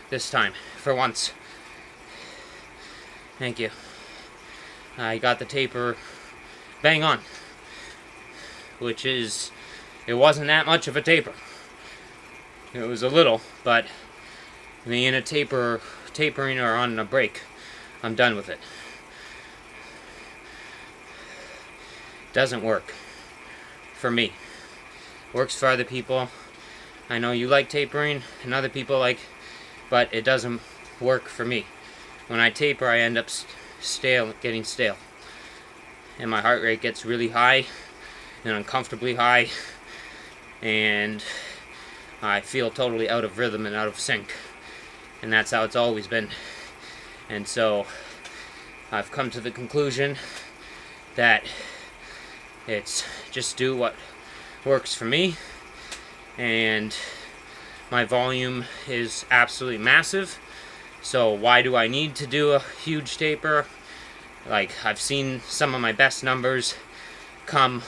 this time, for once. Thank you. I got the taper bang on, which is, it wasn't that much of a taper. It was a little, but me and a tapering or on a break, I'm done with it. Doesn't work for me. Works for other people. I know you like tapering and other people like, but it doesn't work for me. When I taper, I end up getting stale. And my heart rate gets really high and uncomfortably high, and I feel totally out of rhythm and out of sync. And that's how it's always been. And so I've come to the conclusion that it's just do what works for me, and my volume is absolutely massive, so why do I need to do a huge taper? Like, I've seen some of my best numbers come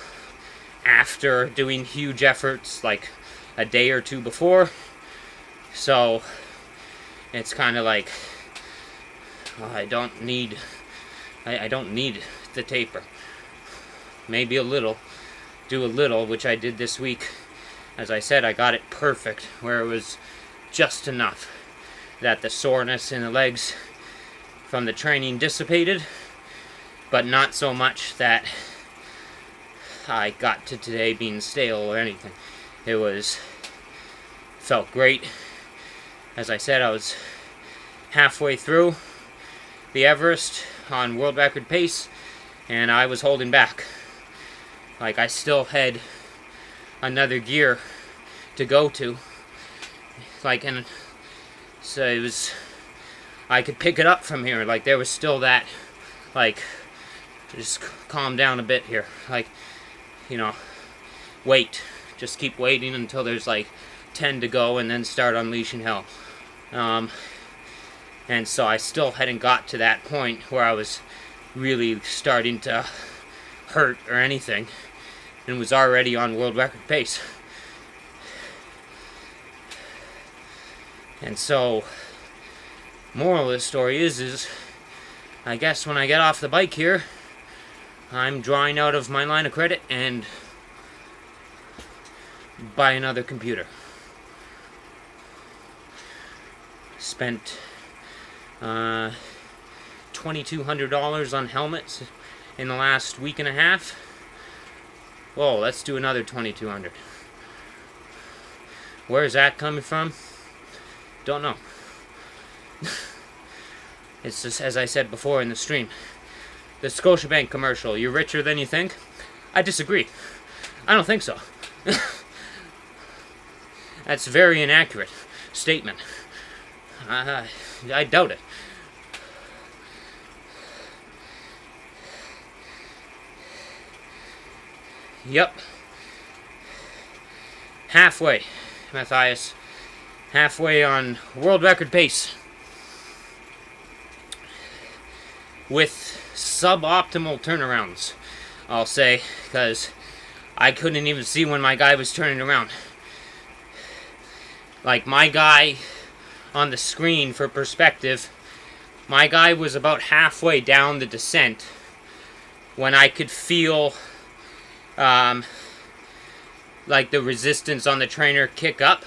after doing huge efforts, like a day or two before. So it's kind of like, well, I don't need the taper. Maybe a little, do a little, which I did this week. As I said, I got it perfect, where it was just enough that the soreness in the legs from the training dissipated, but not so much that I got to today being stale or anything. It felt great. As I said, I was halfway through the Everest on world record pace, and I was holding back. Like, I still had another gear to go to. Like, and so I could pick it up from here. Like, there was still that, like, just calm down a bit here. Like, wait. Just keep waiting until there's like 10 to go, and then start unleashing hell. And so I still hadn't got to that point where I was really starting to hurt or anything, and was already on world record pace. And so, moral of the story is I guess when I get off the bike here, I'm drawing out of my line of credit and buy another computer. Spent $2,200 on helmets in the last week and a half. Whoa, let's do another $2,200. Where's that coming from? Don't know. It's just, as I said before in the stream, the Scotiabank commercial, you're richer than you think? I disagree. I don't think so. That's a very inaccurate statement. I doubt it. Yep. Halfway, Matthias. Halfway on world record pace. With suboptimal turnarounds, I'll say, because I couldn't even see when my guy was turning around. Like, my guy on the screen, for perspective, my guy was about halfway down the descent when I could feel like the resistance on the trainer kick up,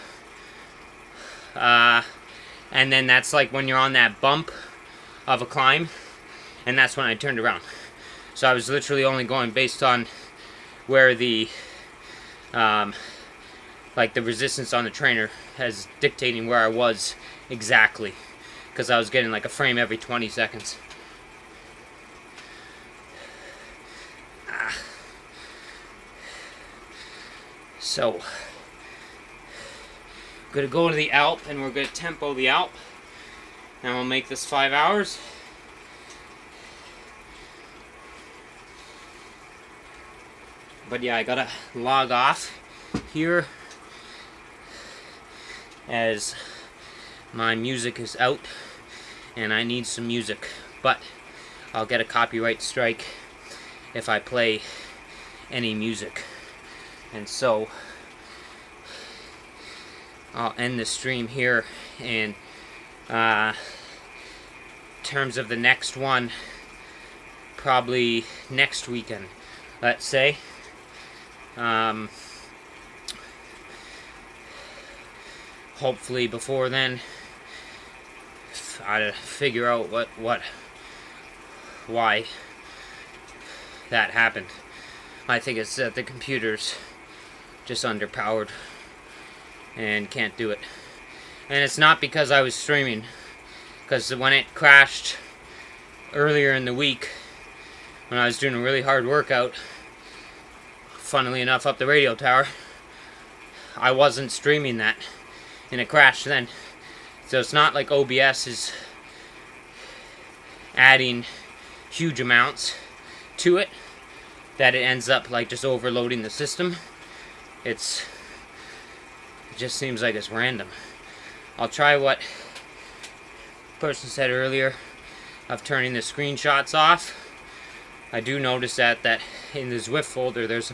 and then that's like when you're on that bump of a climb, and that's when I turned around. So I was literally only going based on where the like the resistance on the trainer as dictating where I was exactly, because I was getting like a frame every 20 seconds. So, I'm going to go to the Alp, and we're going to tempo the Alp, and we'll make this 5 hours. But yeah, I gotta log off here as my music is out, and I need some music, but I'll get a copyright strike if I play any music. And so I'll end the stream here, and in terms of the next one, probably next weekend, let's say. Hopefully before then I'd figure out why that happened. I think it's that the computer's just underpowered and can't do it. And it's not because I was streaming, because when it crashed earlier in the week, when I was doing a really hard workout, funnily enough up the radio tower, I wasn't streaming that, and it crashed then. So it's not like OBS is adding huge amounts to it that it ends up like just overloading the system. It just seems like it's random. I'll try what the person said earlier of turning the screenshots off. I do notice that in the Zwift folder there's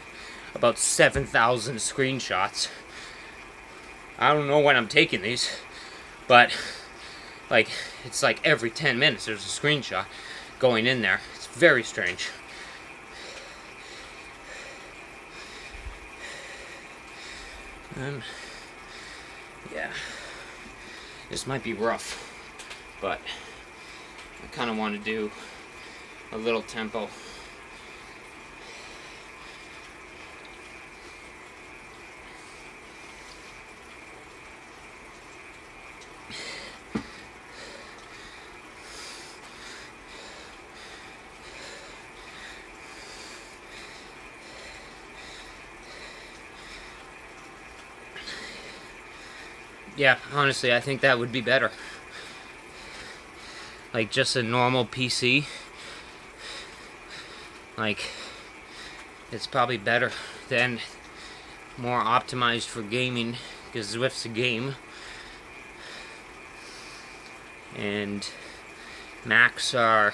about 7,000 screenshots. I don't know when I'm taking these, but like it's like every 10 minutes there's a screenshot going in there. It's very strange. Yeah, this might be rough, but I kind of want to do a little tempo. Yeah, honestly, I think that would be better. Like, just a normal PC. Like, it's probably better than more optimized for gaming, because Zwift's a game. And Macs are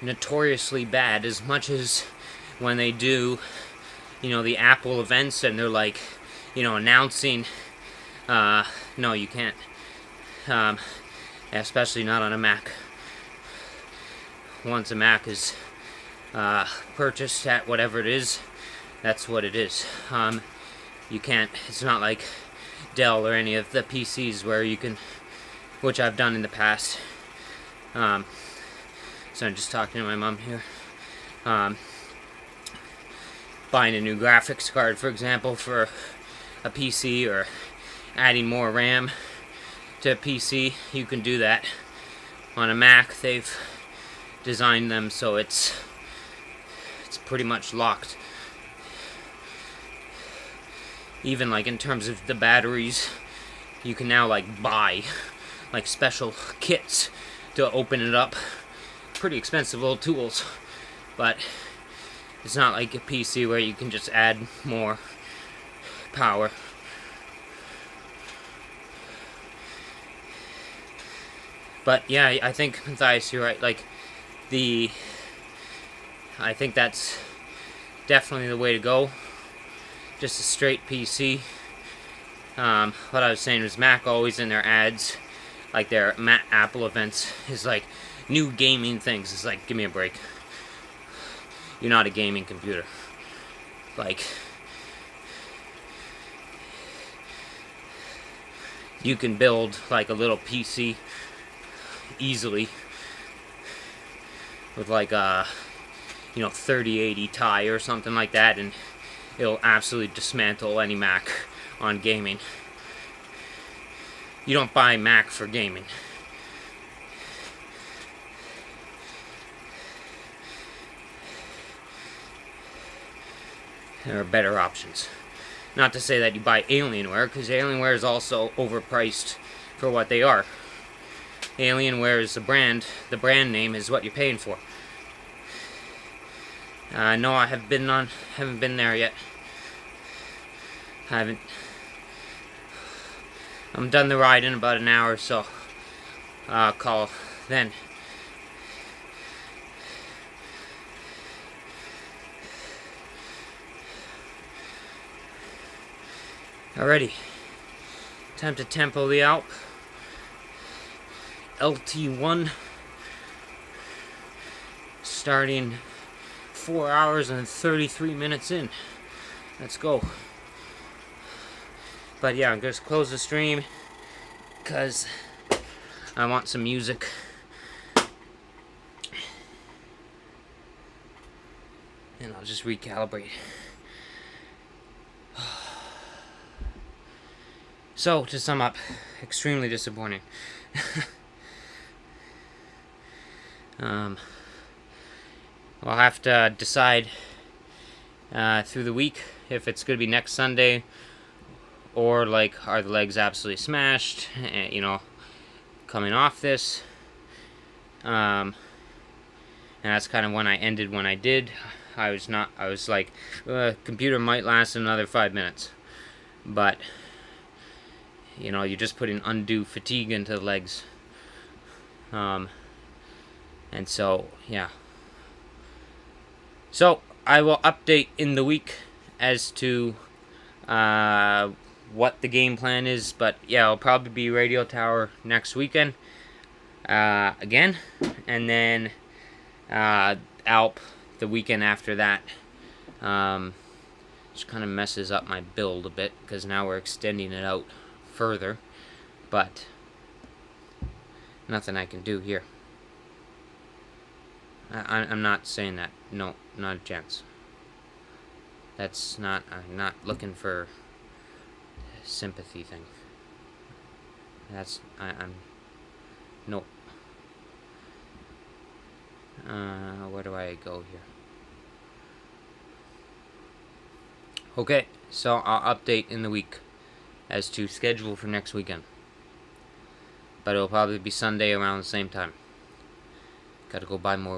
notoriously bad, as much as when they do, the Apple events and they're like, announcing, no, you can't, especially not on a Mac. Once a Mac is purchased at whatever it is, that's what it is. You can't, it's not like Dell or any of the PCs where you can, which I've done in the past. So I'm just talking to my mom here. Buying a new graphics card, for example, for a PC, or adding more RAM to a PC, you can do that. On a Mac, they've designed them so it's pretty much locked. Even like in terms of the batteries, you can now like buy like special kits to open it up. Pretty expensive little tools, but it's not like a PC where you can just add more power. But yeah, I think, Matthias, you're right. Like, I think that's definitely the way to go. Just a straight PC. What I was saying was Mac always in their ads, like their Apple events, is like new gaming things. It's like, give me a break. You're not a gaming computer. Like, you can build like a little PC easily with like a 3080 Ti or something like that, and it'll absolutely dismantle any Mac on gaming. You don't buy Mac for gaming. There are better options. Not to say that you buy Alienware, because Alienware is also overpriced for what they are. Alienware is the brand name is what you're paying for. No, I haven't been there yet. I'm done the ride in about an hour or so. I'll call then. Alrighty. Time to tempo the Alp. LT1. Starting 4 hours and 33 minutes in. Let's go. But yeah, I'm going to close the stream because I want some music. And I'll just recalibrate. So, to sum up, extremely disappointing. I'll have to decide through the week if it's going to be next Sunday, or like, are the legs absolutely smashed, coming off this. And that's kind of when I ended when I did. I was like, computer might last another 5 minutes. But, you're just putting undue fatigue into the legs. And so, yeah. So, I will update in the week as to what the game plan is. But, yeah, it'll probably be Radio Tower next weekend. Again. And then Alp the weekend after that. Which kind of messes up my build a bit, because now we're extending it out further. But nothing I can do here. I'm not saying that. No, not a chance. That's not... I'm not looking for a sympathy thing. That's... I'm... Nope. Where do I go here? Okay, so I'll update in the week as to schedule for next weekend. But it'll probably be Sunday around the same time. Gotta go buy more